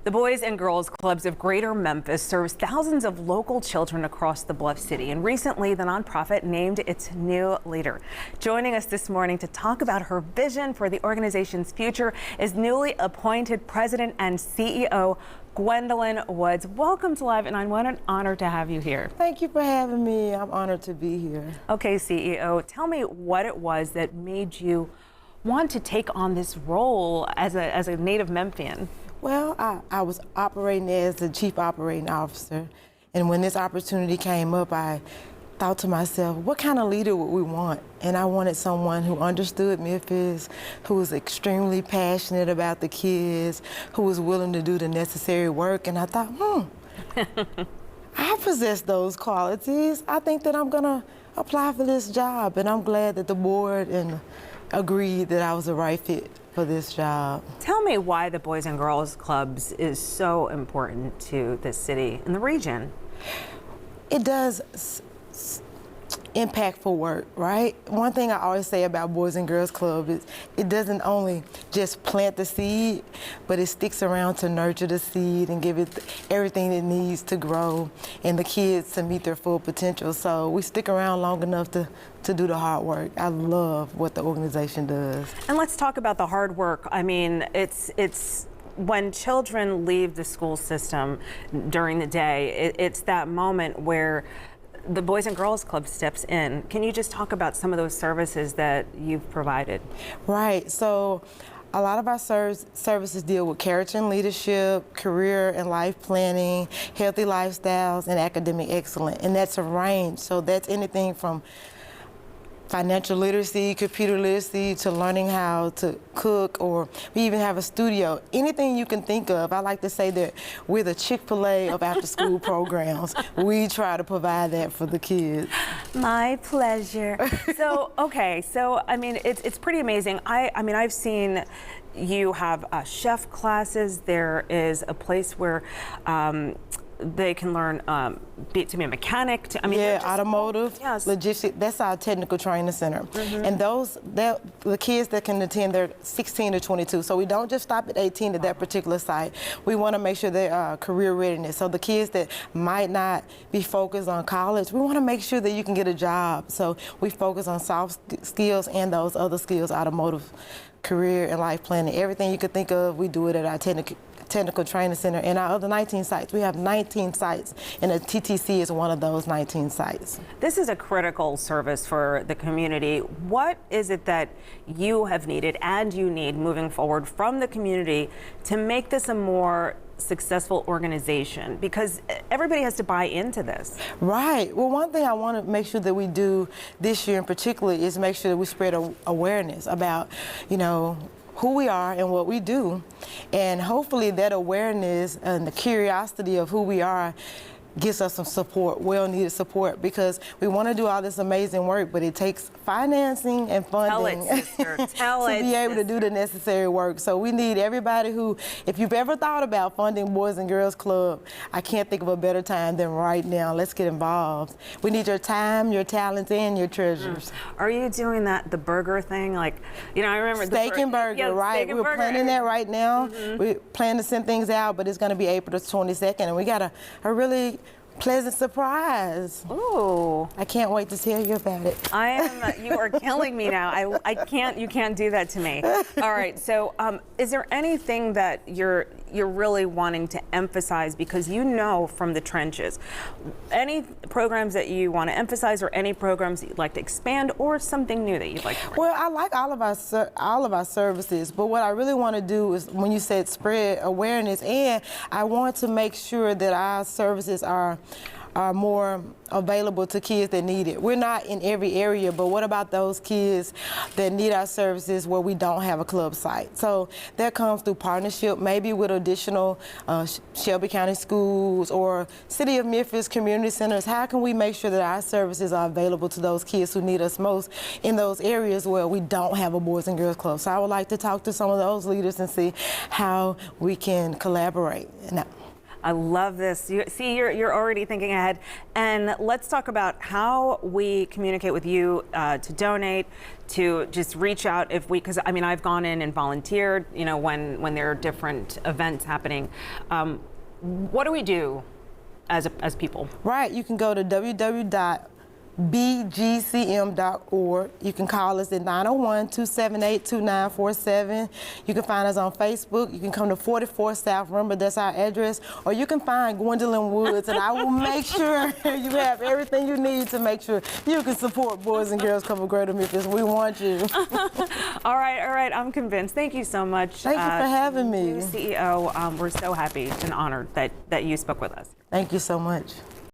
The Boys and Girls Clubs of Greater Memphis serves thousands of local children across the Bluff City, and recently the nonprofit named its new leader. Joining us this morning to talk about her vision for the organization's future is newly appointed President and CEO Gwendolyn Woods. Welcome to Live, and I'm what an honor to have you here. Thank you for having me. I'm honored to be here. Okay, CEO, tell me what it was that made you want to take on this role as a native Memphian. Well, I was operating as the chief operating officer, and when this opportunity came up, I thought to myself, what kind of leader would we want? And I wanted someone who understood Memphis, who was extremely passionate about the kids, who was willing to do the necessary work. And I thought, I possess those qualities. I think that I'm gonna apply for this job, and I'm glad that the board agreed that I was the right fit for this job. Tell me why the Boys and Girls Clubs is so important to this city and the region. It does impactful work, right? One thing I always say about Boys and Girls Club is it doesn't only just plant the seed, but it sticks around to nurture the seed and give it everything it needs to grow and the kids to meet their full potential. So we stick around long enough to do the hard work. I love what the organization does. And let's talk about the hard work. I mean, it's when children leave the school system during the day, it's that moment where the Boys and Girls Club steps in. Can you just talk about some of those services that you've provided? Right, so a lot of our services deal with character and leadership, career and life planning, healthy lifestyles, and academic excellence. And that's a range, so that's anything from financial literacy, computer literacy, to learning how to cook, or we even have a studio. Anything you can think of. I like to say that we're the Chick-fil-A of after-school programs. We try to provide that for the kids. My pleasure. So, okay, so I mean, it's pretty amazing. I mean, I've seen you have chef classes. There is a place where they can learn to be a mechanic. Yeah, automotive, yes. Logistics. That's our technical training center. And the kids that can attend, they're 16 to 22. So we don't just stop at 18 at that particular site. We want to make sure they're career readiness. So the kids that might not be focused on college, we want to make sure that you can get a job. So we focus on soft skills and those other skills, automotive, career and life planning. Everything you could think of, we do it at our technical training center and our other 19 sites. We have 19 sites, and the TTC is one of those 19 sites. This is a critical service for the community. What is it that you have needed and you need moving forward from the community to make this a more successful organization? Because everybody has to buy into this. Right. Well, one thing I want to make sure that we do this year in particular is make sure that we spread awareness about, who we are and what we do. And hopefully that awareness and the curiosity of who we are gives us some support, well-needed support, because we want to do all this amazing work, but it takes financing and funding to be able to do the necessary work. So we need everybody who, if you've ever thought about funding Boys and Girls Club, I can't think of a better time than right now. Let's get involved. We need your time, your talents, and your treasures. Are you doing the burger thing? I remember Steak and burger, right? We're planning that right now. We plan to send things out, but it's going to be April the 22nd, and we got a really pleasant surprise. Ooh. I can't wait to tell you about it. You are killing me now. You can't do that to me. All right, so is there anything that you're really wanting to emphasize, because from the trenches, any programs that you want to emphasize, or any programs that you'd like to expand, or something new that you'd like to bring? Well, I like all of our services, but what I really want to do is, when you said spread awareness, and I want to make sure that our services are more available to kids that need it. We're not in every area, but what about those kids that need our services where we don't have a club site? So that comes through partnership, maybe with additional Shelby County schools or City of Memphis community centers. How can we make sure that our services are available to those kids who need us most in those areas where we don't have a Boys and Girls Club? So I would like to talk to some of those leaders and see how we can collaborate. I love this. You're already thinking ahead. And let's talk about how we communicate with you to donate, to just reach out if we, because I mean, I've gone in and volunteered, you know, when there are different events happening. What do we do as people? Right, you can go to www.bgcm.org. You can call us at 901-278-2947. You can find us on Facebook. You can come to 44 South, remember that's our address. Or you can find Gwendolyn Woods, and I will make sure you have everything you need to make sure you can support Boys and Girls Club of Greater Memphis. We want you. All right, I'm convinced. Thank you so much. Thank you for having me. New CEO, we're so happy and honored that you spoke with us. Thank you so much.